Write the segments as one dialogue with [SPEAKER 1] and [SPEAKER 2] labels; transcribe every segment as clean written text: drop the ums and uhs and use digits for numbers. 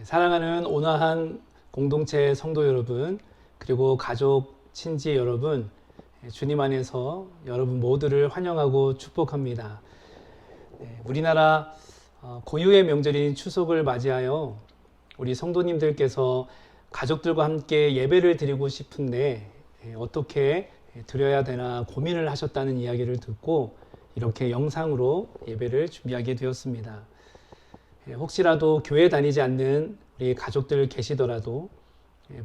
[SPEAKER 1] 사랑하는 온화한 공동체 성도 여러분, 그리고 가족, 친지 여러분, 주님 안에서 여러분 모두를 환영하고 축복합니다. 우리나라 고유의 명절인 추석을 맞이하여 우리 성도님들께서 가족들과 함께 예배를 드리고 싶은데 어떻게 드려야 되나 고민을 하셨다는 이야기를 듣고 이렇게 영상으로 예배를 준비하게 되었습니다. 혹시라도 교회 다니지 않는 우리 가족들 계시더라도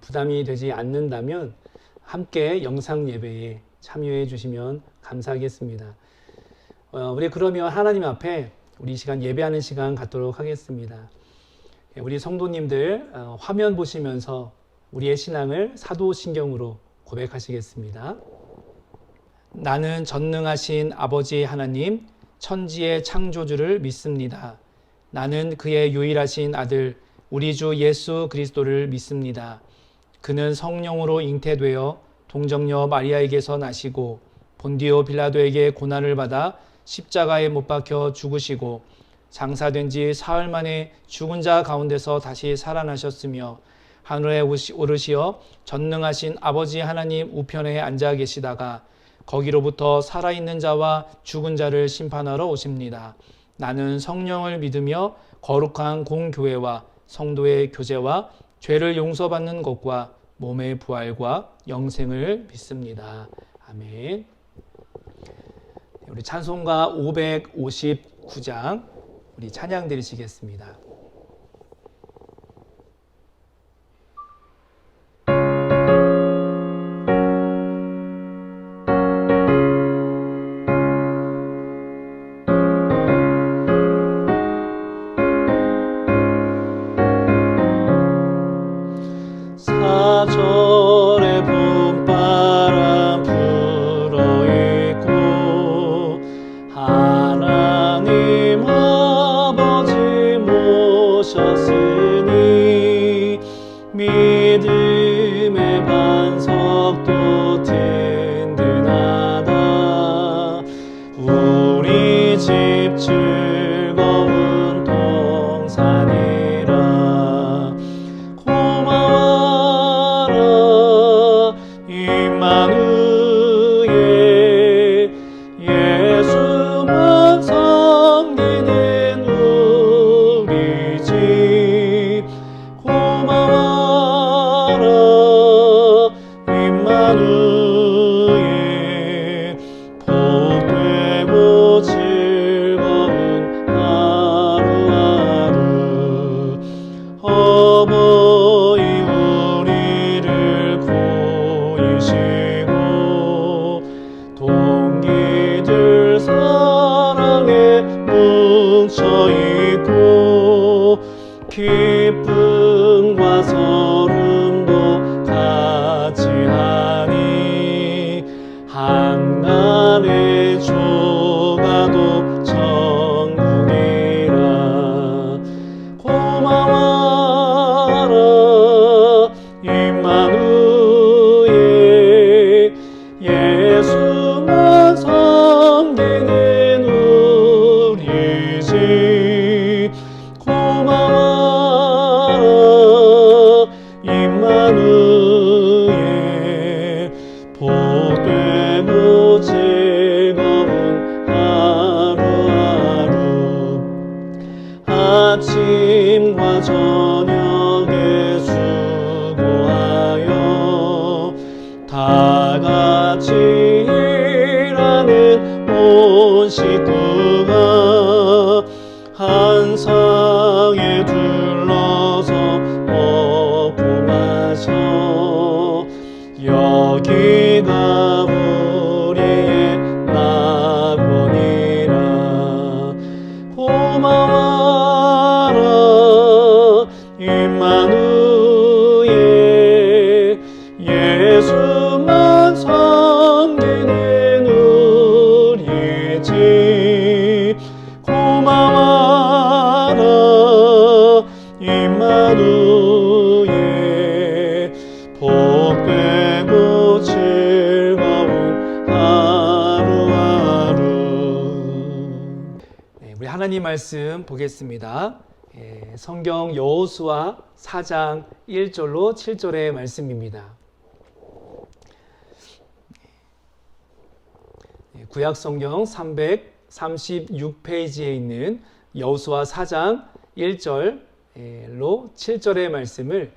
[SPEAKER 1] 부담이 되지 않는다면 함께 영상 예배에 참여해 주시면 감사하겠습니다. 우리 그러면 하나님 앞에 우리 시간 예배하는 시간 갖도록 하겠습니다. 우리 성도님들 화면 보시면서 우리의 신앙을 사도신경으로 고백하시겠습니다. 나는 전능하신 아버지 하나님, 천지의 창조주를 믿습니다. 나는 그의 유일하신 아들 우리 주 예수 그리스도를 믿습니다. 그는 성령으로 잉태되어 동정녀 마리아에게서 나시고 본디오 빌라도에게 고난을 받아 십자가에 못 박혀 죽으시고 장사된 지 사흘 만에 죽은 자 가운데서 다시 살아나셨으며 하늘에 오르시어 전능하신 아버지 하나님 우편에 앉아 계시다가 거기로부터 살아있는 자와 죽은 자를 심판하러 오십니다. 나는 성령을 믿으며 거룩한 공교회와 성도의 교제와 죄를 용서받는 것과 몸의 부활과 영생을 믿습니다. 아멘. 우리 찬송가 559장 우리 찬양 드리시겠습니다. 사절의 봄바람 불어있고 하나님 아버지 하나님 말씀 보겠습니다. 성경 여호수아 4장 1절로 7절의 말씀입니다. 구약 성경 336페이지에 있는 여호수아 4장 1절로 7절의 말씀을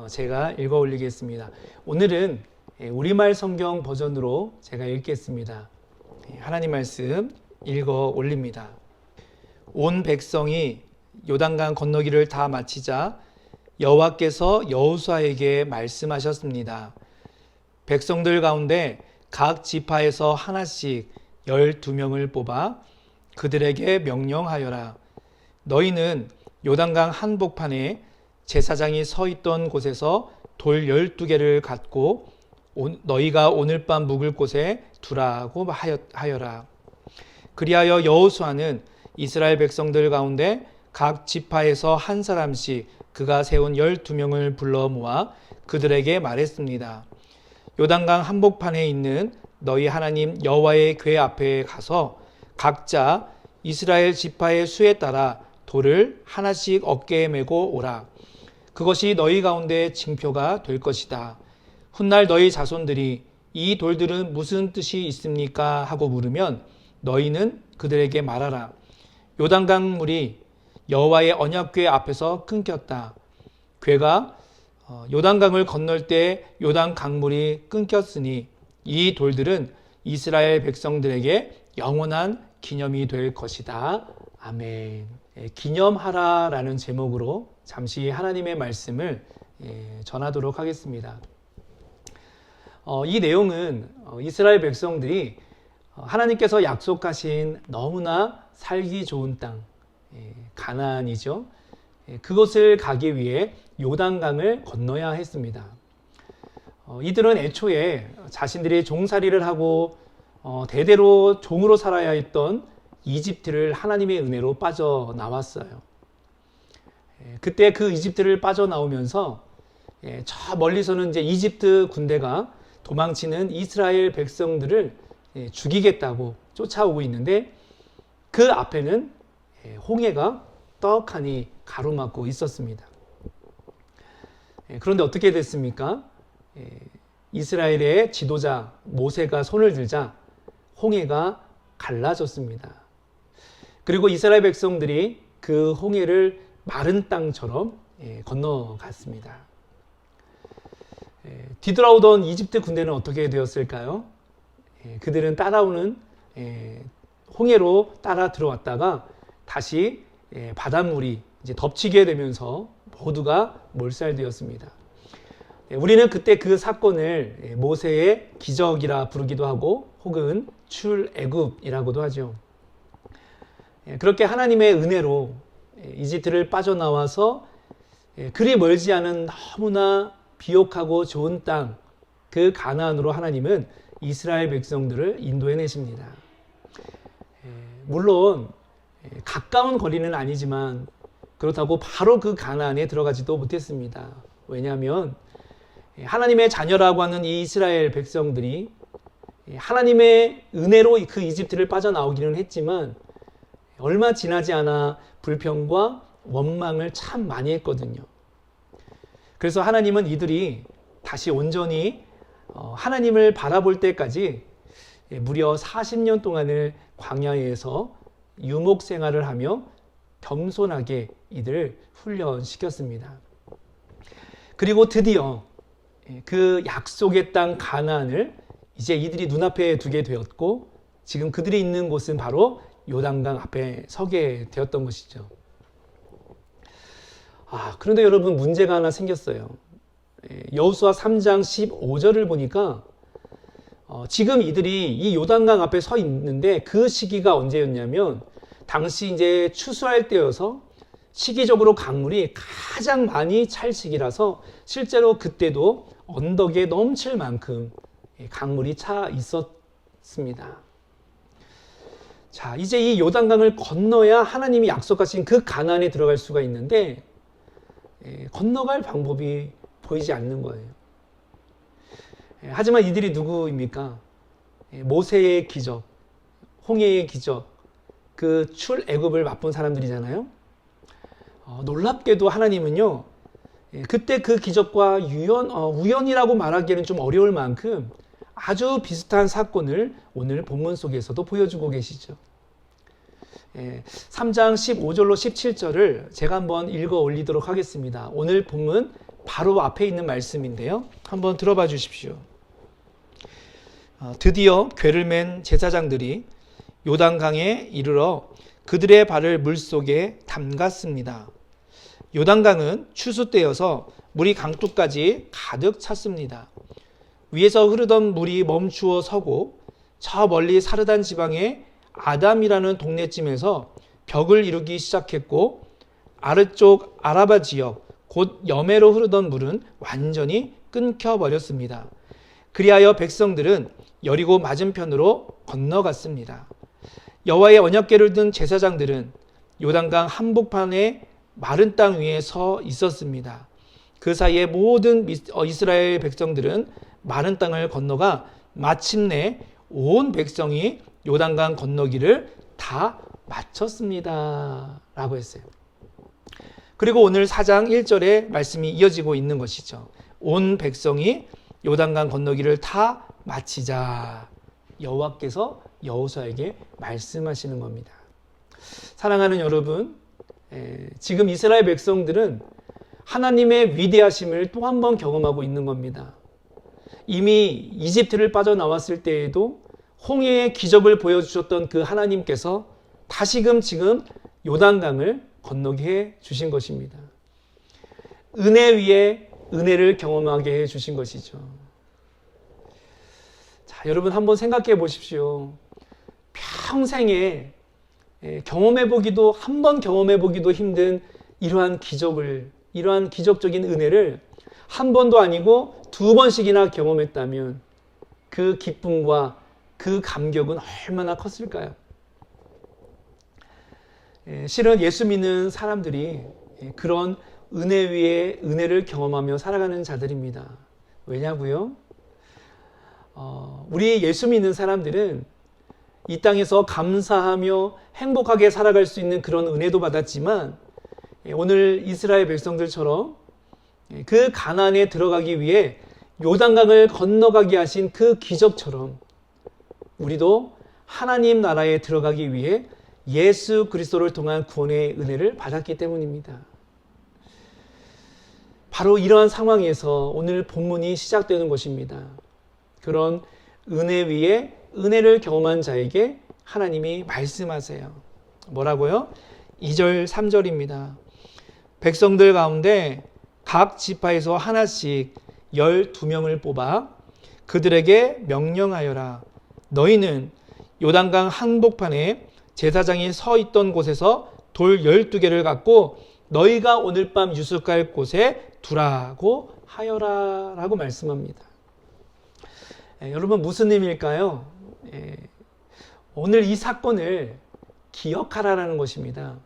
[SPEAKER 1] 제가 읽어 올리겠습니다. 오늘은 우리말 성경 버전으로 제가 읽겠습니다. 하나님 말씀 읽어 올립니다. 온 백성이 요단강 건너기를 다 마치자 여호와께서 여호수아에게 말씀하셨습니다. 백성들 가운데 각 지파에서 하나씩 12명을 뽑아 그들에게 명령하여라. 너희는 요단강 한복판에 제사장이 서 있던 곳에서 돌 12개를 갖고 너희가 오늘 밤 묵을 곳에 두라고 하여라. 그리하여 여호수아는 이스라엘 백성들 가운데 각 지파에서 한 사람씩 그가 세운 12명을 불러 모아 그들에게 말했습니다. 요단강 한복판에 있는 너희 하나님 여호와의 궤 앞에 가서 각자 이스라엘 지파의 수에 따라 돌을 하나씩 어깨에 메고 오라. 그것이 너희 가운데 징표가 될 것이다. 훗날 너희 자손들이 이 돌들은 무슨 뜻이 있습니까? 하고 물으면 너희는 그들에게 말하라. 요단강 물이 여호와의 언약궤 앞에서 끊겼다. 궤가 요단강을 건널 때 요단 강물이 끊겼으니 이 돌들은 이스라엘 백성들에게 영원한 기념이 될 것이다. 아멘. 기념하라라는 제목으로 잠시 하나님의 말씀을 전하도록 하겠습니다. 이 내용은 이스라엘 백성들이 하나님께서 약속하신 너무나 살기 좋은 땅, 가나안이죠. 그곳을 가기 위해 요단강을 건너야 했습니다. 이들은 애초에 자신들이 종살이를 하고 대대로 종으로 살아야 했던 이집트를 하나님의 은혜로 빠져나왔어요. 그때 그 이집트를 빠져나오면서 저 멀리서는 이제 이집트 군대가 도망치는 이스라엘 백성들을 죽이겠다고 쫓아오고 있는데 그 앞에는 홍해가 떡하니 가로막고 있었습니다. 그런데 어떻게 됐습니까? 이스라엘의 지도자 모세가 손을 들자 홍해가 갈라졌습니다. 그리고 이스라엘 백성들이 그 홍해를 마른 땅처럼 건너갔습니다. 뒤돌아오던 이집트 군대는 어떻게 되었을까요? 그들은 따라오는 홍해로 따라 들어왔다가 다시 바닷물이 이제 덮치게 되면서 모두가 몰살되었습니다. 우리는 그때 그 사건을 모세의 기적이라 부르기도 하고 혹은 출애굽이라고도 하죠. 그렇게 하나님의 은혜로 이집트를 빠져나와서 그리 멀지 않은 너무나 비옥하고 좋은 땅, 그 가나안으로 하나님은 이스라엘 백성들을 인도해내십니다. 물론 가까운 거리는 아니지만 그렇다고 바로 그 가나안에 들어가지도 못했습니다. 왜냐하면 하나님의 자녀라고 하는 이 이스라엘 백성들이 하나님의 은혜로 그 이집트를 빠져나오기는 했지만 얼마 지나지 않아 불평과 원망을 참 많이 했거든요. 그래서 하나님은 이들이 다시 온전히 하나님을 바라볼 때까지 무려 40년 동안을 광야에서 유목 생활을 하며 겸손하게 이들을 훈련시켰습니다. 그리고 드디어 그 약속의 땅 가나안을 이제 이들이 눈앞에 두게 되었고 지금 그들이 있는 곳은 바로 요단강 앞에 서게 되었던 것이죠. 그런데 여러분 문제가 하나 생겼어요. 여호수아 3장 15절을 보니까 지금 이들이 이 요단강 앞에 서 있는데 그 시기가 언제였냐면 당시 이제 추수할 때여서 시기적으로 강물이 가장 많이 찰 시기라서 실제로 그때도 언덕에 넘칠 만큼 강물이 차 있었습니다. 자, 이제 이 요단강을 건너야 하나님이 약속하신 그 가나안에 들어갈 수가 있는데 건너갈 방법이 보이지 않는 거예요. 하지만 이들이 누구입니까? 모세의 기적, 홍해의 기적, 그 출애굽을 맛본 사람들이잖아요. 놀랍게도 하나님은요, 그때 그 기적과 우연이라고 말하기에는 좀 어려울 만큼 아주 비슷한 사건을 오늘 본문 속에서도 보여주고 계시죠. 3장 15절로 17절을 제가 한번 읽어 올리도록 하겠습니다. 오늘 본문 바로 앞에 있는 말씀인데요. 한번 들어봐 주십시오. 드디어 궤를 맨 제사장들이 요단강에 이르러 그들의 발을 물속에 담갔습니다. 요단강은 추수 때여서 물이 강둑까지 가득 찼습니다. 위에서 흐르던 물이 멈추어 서고 저 멀리 사르단 지방의 아담이라는 동네쯤에서 벽을 이루기 시작했고 아래쪽 아라바 지역 곧 여매로 흐르던 물은 완전히 끊겨버렸습니다. 그리하여 백성들은 여리고 맞은편으로 건너갔습니다. 여호와의 언약궤를 든 제사장들은 요단강 한복판에 마른 땅 위에 서 있었습니다. 그 사이에 모든 이스라엘 백성들은 마른 땅을 건너가 마침내 온 백성이 요단강 건너기를 다 마쳤습니다. 라고 했어요. 그리고 오늘 4장 1절에 말씀이 이어지고 있는 것이죠. 온 백성이 요단강 건너기를 다 마치자 여호와께서 여호수아에게 말씀하시는 겁니다. 사랑하는 여러분, 지금 이스라엘 백성들은 하나님의 위대하심을 또 한 번 경험하고 있는 겁니다. 이미 이집트를 빠져나왔을 때에도 홍해의 기적을 보여주셨던 그 하나님께서 다시금 지금 요단강을 건너게 해 주신 것입니다. 은혜 위에 은혜를 경험하게 해 주신 것이죠. 자, 여러분 한번 생각해 보십시오. 평생에 경험해보기도 한 번 경험해보기도 힘든 이러한 기적적인 은혜를 한 번도 아니고 두 번씩이나 경험했다면 그 기쁨과 그 감격은 얼마나 컸을까요? 실은 예수 믿는 사람들이 그런 은혜 위에 은혜를 경험하며 살아가는 자들입니다. 왜냐고요? 우리 예수 믿는 사람들은 이 땅에서 감사하며 행복하게 살아갈 수 있는 그런 은혜도 받았지만 오늘 이스라엘 백성들처럼 그 가나안에 들어가기 위해 요단강을 건너가게 하신 그 기적처럼 우리도 하나님 나라에 들어가기 위해 예수 그리스도를 통한 구원의 은혜를 받았기 때문입니다. 바로 이러한 상황에서 오늘 본문이 시작되는 것입니다. 그런 은혜 위에 은혜를 경험한 자에게 하나님이 말씀하세요. 뭐라고요? 2절 3절입니다. 백성들 가운데 각 지파에서 하나씩 12명을 뽑아 그들에게 명령하여라. 너희는 요단강 한복판에 제사장이 서 있던 곳에서 돌 12개를 갖고 너희가 오늘 밤 유숙할 곳에 두라고 하여라 라고 말씀합니다. 여러분 무슨 의미일까요? 오늘 이 사건을 기억하라는 것입니다.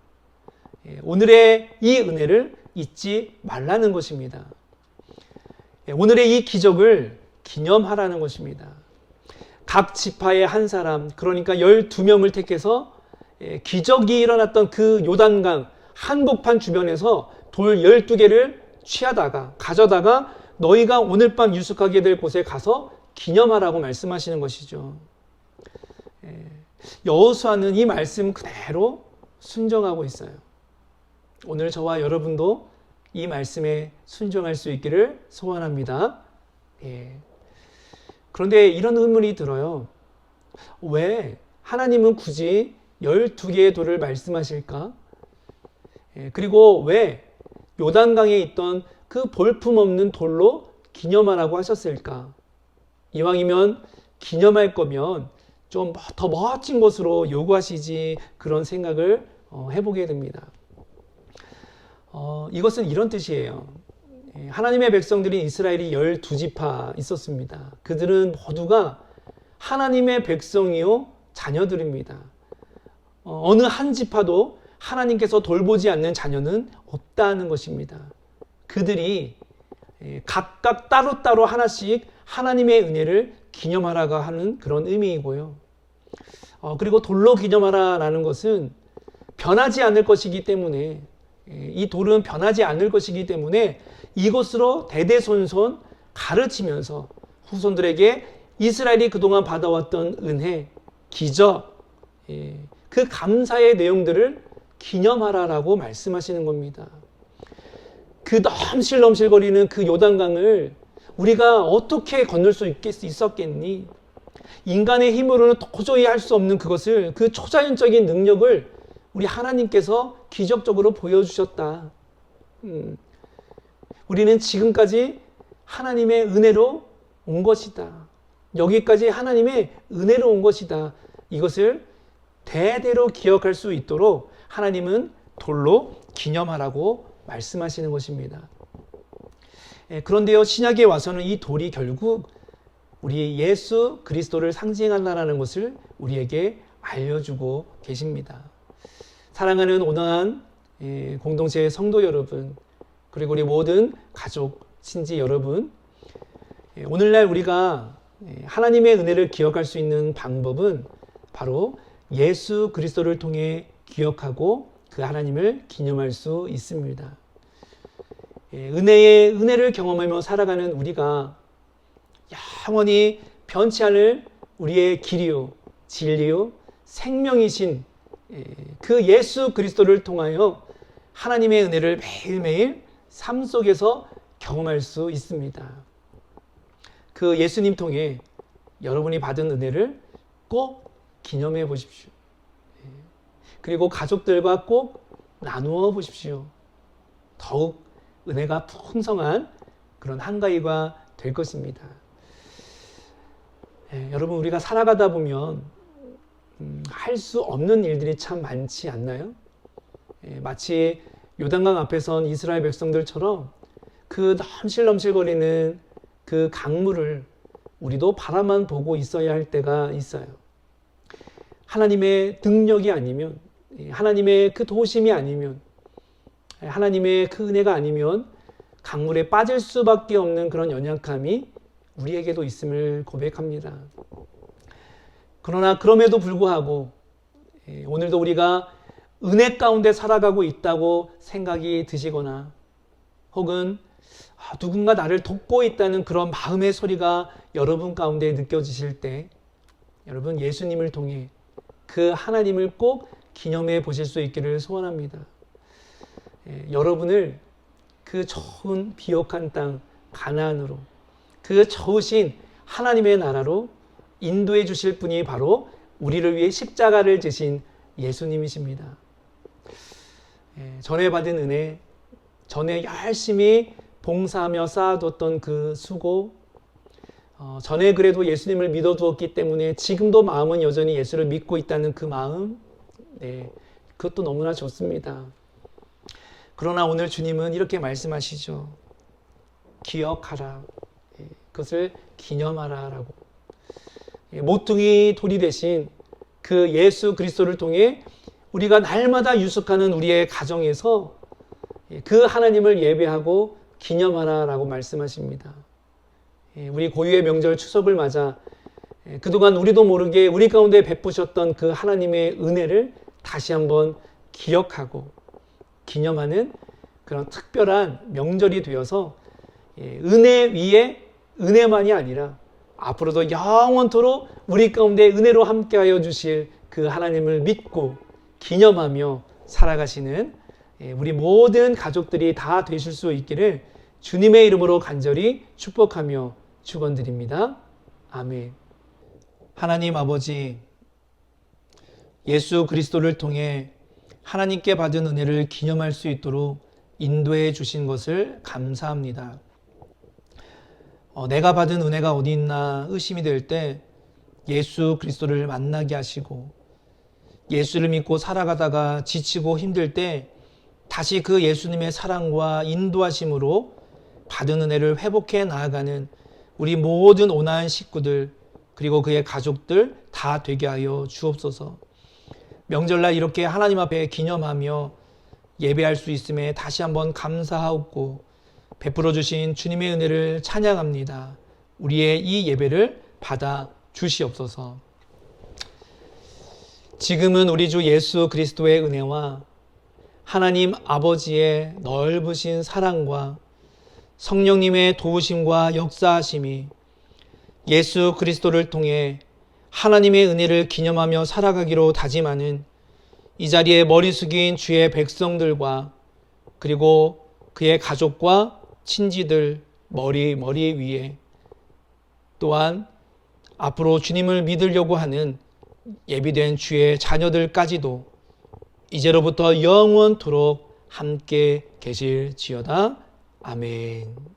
[SPEAKER 1] 오늘의 이 은혜를 잊지 말라는 것입니다. 오늘의 이 기적을 기념하라는 것입니다. 각 지파의 한 사람, 그러니까 12명을 택해서 기적이 일어났던 그 요단강 한복판 주변에서 돌 12개를 가져다가 너희가 오늘 밤 유숙하게 될 곳에 가서 기념하라고 말씀하시는 것이죠. 여호수아는 이 말씀 그대로 순종하고 있어요. 오늘 저와 여러분도 이 말씀에 순종할 수 있기를 소원합니다. 그런데 이런 의문이 들어요. 왜 하나님은 굳이 12개의 돌을 말씀하실까? 그리고 왜 요단강에 있던 그 볼품없는 돌로 기념하라고 하셨을까? 이왕이면 기념할 거면 좀 더 멋진 것으로 요구하시지 그런 생각을 해보게 됩니다. 이것은 이런 뜻이에요. 하나님의 백성들인 이스라엘이 12지파 있었습니다. 그들은 모두가 하나님의 백성이요 자녀들입니다. 어느 한 지파도 하나님께서 돌보지 않는 자녀는 없다는 것입니다. 그들이 각각 따로따로 하나씩 하나님의 은혜를 기념하라고 하는 그런 의미이고요. 그리고 돌로 기념하라라는 것은 변하지 않을 것이기 때문에, 이 돌은 변하지 않을 것이기 때문에 이것으로 대대손손 가르치면서 후손들에게 이스라엘이 그동안 받아왔던 은혜, 기적, 그 감사의 내용들을 기념하라라고 말씀하시는 겁니다. 그 넘실넘실거리는 그 요단강을 우리가 어떻게 건널 수 있었겠니? 인간의 힘으로는 도저히 할 수 없는 그것을, 그 초자연적인 능력을 우리 하나님께서 기적적으로 보여주셨다. 우리는 지금까지 하나님의 은혜로 온 것이다. 여기까지 하나님의 은혜로 온 것이다. 이것을 대대로 기억할 수 있도록 하나님은 돌로 기념하라고 말씀하시는 것입니다. 그런데요, 신약에 와서는 이 돌이 결국 우리 예수 그리스도를 상징한다는 것을 우리에게 알려주고 계십니다. 사랑하는 온화한 공동체의 성도 여러분, 그리고 우리 모든 가족, 친지 여러분, 오늘날 우리가 하나님의 은혜를 기억할 수 있는 방법은 바로 예수 그리스도를 통해 기억하고 그 하나님을 기념할 수 있습니다. 은혜를 경험하며 살아가는 우리가 영원히 변치 않을 우리의 길이요, 진리요, 생명이신 그 예수 그리스도를 통하여 하나님의 은혜를 매일매일 삶 속에서 경험할 수 있습니다. 그 예수님 통해 여러분이 받은 은혜를 꼭 기념해 보십시오. 그리고 가족들과 꼭 나누어 보십시오. 더욱 은혜가 풍성한 그런 한가위가 될 것입니다. 여러분, 우리가 살아가다 보면 할 수 없는 일들이 참 많지 않나요? 마치 요단강 앞에 선 이스라엘 백성들처럼 그 넘실넘실거리는 그 강물을 우리도 바라만 보고 있어야 할 때가 있어요. 하나님의 능력이 아니면, 하나님의 그 도우심이 아니면, 하나님의 그 은혜가 아니면 강물에 빠질 수밖에 없는 그런 연약함이 우리에게도 있음을 고백합니다. 그러나 그럼에도 불구하고 오늘도 우리가 은혜 가운데 살아가고 있다고 생각이 드시거나 혹은 누군가 나를 돕고 있다는 그런 마음의 소리가 여러분 가운데 느껴지실 때 여러분, 예수님을 통해 그 하나님을 꼭 기념해 보실 수 있기를 소원합니다. 여러분을 그 좋은 비옥한 땅 가나안으로, 그 좋으신 하나님의 나라로 인도해 주실 분이 바로 우리를 위해 십자가를 지신 예수님이십니다. 전에 받은 은혜, 전에 열심히 봉사하며 쌓아뒀던 그 수고, 전에 그래도 예수님을 믿어두었기 때문에 지금도 마음은 여전히 예수를 믿고 있다는 그 마음, 그것도 너무나 좋습니다. 그러나 오늘 주님은 이렇게 말씀하시죠. 기억하라. 그것을 기념하라 라고. 모퉁이 돌이 되신 그 예수 그리스도를 통해 우리가 날마다 유숙하는 우리의 가정에서 그 하나님을 예배하고 기념하라 라고 말씀하십니다. 우리 고유의 명절 추석을 맞아 그동안 우리도 모르게 우리 가운데 베푸셨던 그 하나님의 은혜를 다시 한번 기억하고 기념하는 그런 특별한 명절이 되어서 은혜 위에 은혜만이 아니라 앞으로도 영원토록 우리 가운데 은혜로 함께하여 주실 그 하나님을 믿고 기념하며 살아가시는 우리 모든 가족들이 다 되실 수 있기를 주님의 이름으로 간절히 축복하며 축원드립니다. 아멘. 하나님 아버지, 예수 그리스도를 통해 하나님께 받은 은혜를 기념할 수 있도록 인도해 주신 것을 감사합니다. 내가 받은 은혜가 어디 있나 의심이 될 때 예수 그리스도를 만나게 하시고, 예수를 믿고 살아가다가 지치고 힘들 때 다시 그 예수님의 사랑과 인도하심으로 받은 은혜를 회복해 나아가는 우리 모든 온화한 식구들 그리고 그의 가족들 다 되게 하여 주옵소서. 명절날 이렇게 하나님 앞에 기념하며 예배할 수 있음에 다시 한번 감사하옵고 베풀어 주신 주님의 은혜를 찬양합니다. 우리의 이 예배를 받아 주시옵소서. 지금은 우리 주 예수 그리스도의 은혜와 하나님 아버지의 넓으신 사랑과 성령님의 도우심과 역사하심이 예수 그리스도를 통해 하나님의 은혜를 기념하며 살아가기로 다짐하는 이 자리에 머리 숙인 주의 백성들과 그리고 그의 가족과 친지들 머리 위에 또한 앞으로 주님을 믿으려고 하는 예비된 주의 자녀들까지도 이제로부터 영원토록 함께 계실지어다. 아멘.